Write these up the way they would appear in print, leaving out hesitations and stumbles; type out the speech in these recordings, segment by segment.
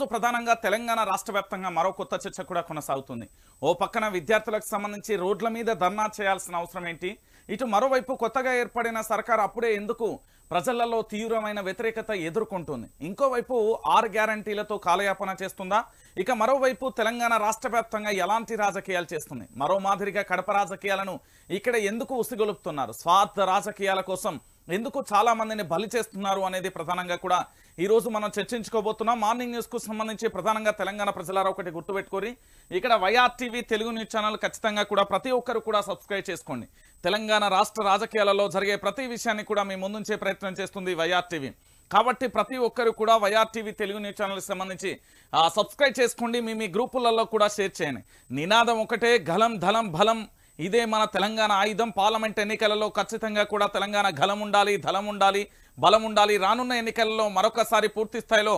ప్రధానంగా తెలంగాణ రాష్ట్ర వ్యాప్తంగా మరో కొత్త చర్చ కూడా కొనసాగుతుంది. ఓ పక్కన విద్యార్థులకు సంబంధించి రోడ్ల మీద ధర్నా చేయాల్సిన అవసరం ఏంటి, ఇటు మరోవైపు కొత్తగా ఏర్పడిన సర్కార్ అప్పుడే ఎందుకు ప్రజలలో తీవ్రమైన వ్యతిరేకత ఎదుర్కొంటుంది, ఇంకోవైపు 6 గ్యారంటీలతో కాలయాపన చేస్తుందా, ఇక మరోవైపు తెలంగాణ రాష్ట్ర వ్యాప్తంగా ఎలాంటి రాజకీయాలు చేస్తుంది, మరో మాదిరిగా కడప రాజకీయాలను ఇక్కడ ఎందుకు ఉసిగొలుపుతున్నారు, స్వార్థ రాజకీయాల కోసం ఎందుకు చాలా మందిని బలి చేస్తున్నారు అనేది ప్రధానంగా కూడా ఈ రోజు మనం చర్చించుకోబోతున్నాం. మార్నింగ్ న్యూస్ కు సంబంధించి ప్రధానంగా తెలంగాణ ప్రజలారా ఒకటి గుర్తుపెట్టుకోరి, ఇక్కడ వైఆర్టీవీ తెలుగు న్యూస్ ఛానల్ ఖచ్చితంగా కూడా ప్రతి ఒక్కరు కూడా సబ్స్క్రైబ్ చేసుకోండి. తెలంగాణ రాష్ట్ర రాజకీయాలలో జరిగే ప్రతి విషయాన్ని కూడా మీ ముందుంచే ప్రయత్నం చేస్తుంది వైఆర్టీవీ. కాబట్టి ప్రతి ఒక్కరు కూడా వైఆర్టీవీ తెలుగు న్యూస్ ఛానల్కి సంబంధించి సబ్స్క్రైబ్ చేసుకోండి. మీ గ్రూపులలో కూడా షేర్ చేయండి. నినాదం ఒకటే, గలం ధలం బలం. ఇదే మన తెలంగాణ ఆయుధం. పార్లమెంట్ ఎన్నికలలో ఖచ్చితంగా కూడా తెలంగాణ గలం ఉండాలి, ధలం ఉండాలి, బలం ఉండాలి. రానున్న ఎన్నికలలో మరొకసారి పూర్తి స్థాయిలో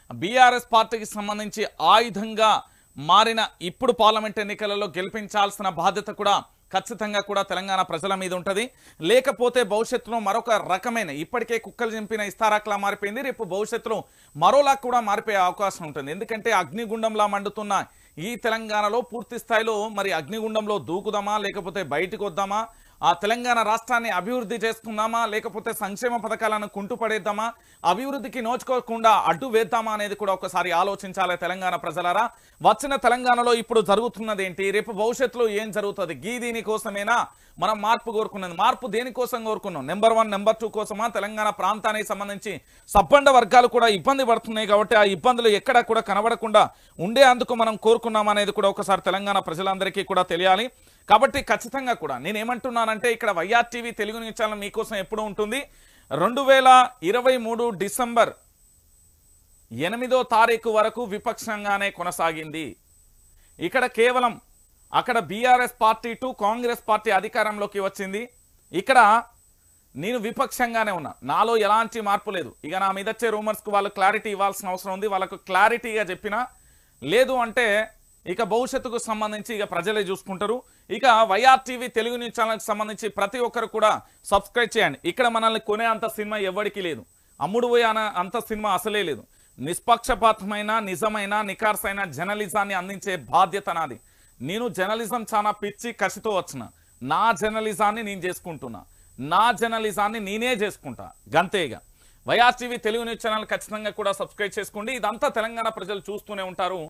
బీఆర్ఎస్ పార్టీకి సంబంధించి ఆయుధంగా మారిన ఇప్పుడు పార్లమెంట్ ఎన్నికలలో గెలిపించాల్సిన బాధ్యత కూడా ఖచ్చితంగా కూడా తెలంగాణ ప్రజల మీద ఉంటుంది. లేకపోతే భవిష్యత్తులో మరొక రకమైన, ఇప్పటికే కుక్కలు చింపిన ఇస్తారాక్లా మారిపోయింది, రేపు భవిష్యత్తులో మరోలా కూడా మారిపోయే అవకాశం ఉంటుంది. ఎందుకంటే అగ్నిగుండంలా మండుతున్న ఈ తెలంగాణలో పూర్తి స్థాయిలో మరి అగ్నిగుండంలో దూకుదామా, లేకపోతే బయటకు వద్దామా, ఆ తెలంగాణ రాష్ట్రాన్ని అభివృద్ధి చేసుకుందామా, లేకపోతే సంక్షేమ పథకాలను కుంటుపడేద్దామా, అభివృద్ధికి నోచుకోకుండా అడ్డు వేద్దామా అనేది కూడా ఒకసారి ఆలోచించాలి తెలంగాణ ప్రజలారా. వచ్చిన తెలంగాణలో ఇప్పుడు జరుగుతున్నది ఏంటి, రేపు భవిష్యత్తులో ఏం జరుగుతుంది, దీనికోసమేనా మనం మార్పు కోరుకున్నది? మార్పు దేనికోసం కోరుకున్నాం? నెంబర్ 1 నెంబర్ 2 కోసమా? తెలంగాణ ప్రాంతానికి సంబంధించి సబ్బండ వర్గాలు కూడా ఇబ్బంది పడుతున్నాయి కాబట్టి ఆ ఇబ్బందులు ఎక్కడా కూడా కనబడకుండా ఉండేందుకు మనం కోరుకున్నాం అనేది కూడా ఒకసారి తెలంగాణ ప్రజలందరికీ కూడా తెలియాలి. కాబట్టి ఖచ్చితంగా కూడా నేనేమంటున్నానంటే, ఇక్కడ వైఆర్టీవీ తెలుగు న్యూస్ ఛానల్ మీకోసం ఎప్పుడు ఉంటుంది. 2023 డిసెంబర్ 8వ తారీఖు వరకు విపక్షంగానే కొనసాగింది. ఇక్కడ కేవలం అక్కడ BRS party to Congress party అధికారంలోకి వచ్చింది. ఇక్కడ నేను విపక్షంగానే ఉన్నా, నాలో ఎలాంటి మార్పు లేదు. ఇక నా మీద వచ్చే రూమర్స్కు వాళ్ళు క్లారిటీ ఇవ్వాల్సిన అవసరం ఉంది. వాళ్ళకు క్లారిటీగా చెప్పినా లేదు అంటే ఇక భవిష్యత్తుకు సంబంధించి ఇక ప్రజలే చూసుకుంటారు. ఇక వైఆర్టీవీ తెలుగు న్యూస్ ఛానల్కి సంబంధించి ప్రతి ఒక్కరు కూడా సబ్స్క్రైబ్ చేయండి. ఇక్కడ మనల్ని కొనే అంత సినిమా ఎవరికి లేదు, అమ్ముడు పోయే అంత సినిమా అసలే లేదు. నిష్పక్షపాతమైన, నిజమైన, నికార్సైన జర్నలిజాన్ని అందించే బాధ్యత నాది. నేను జర్నలిజం చాలా పిచ్చి కసితో వచ్చిన, నా జర్నలిజాన్ని నేను చేసుకుంటున్నా, నా జర్నలిజాన్ని నేనే చేసుకుంటా, గంతేగా. వైఆర్టీవీ తెలుగు న్యూస్ ఛానల్ ఖచ్చితంగా కూడా సబ్స్క్రైబ్ చేసుకోండి. ఇదంతా తెలంగాణ ప్రజలు చూస్తూనే ఉంటారు.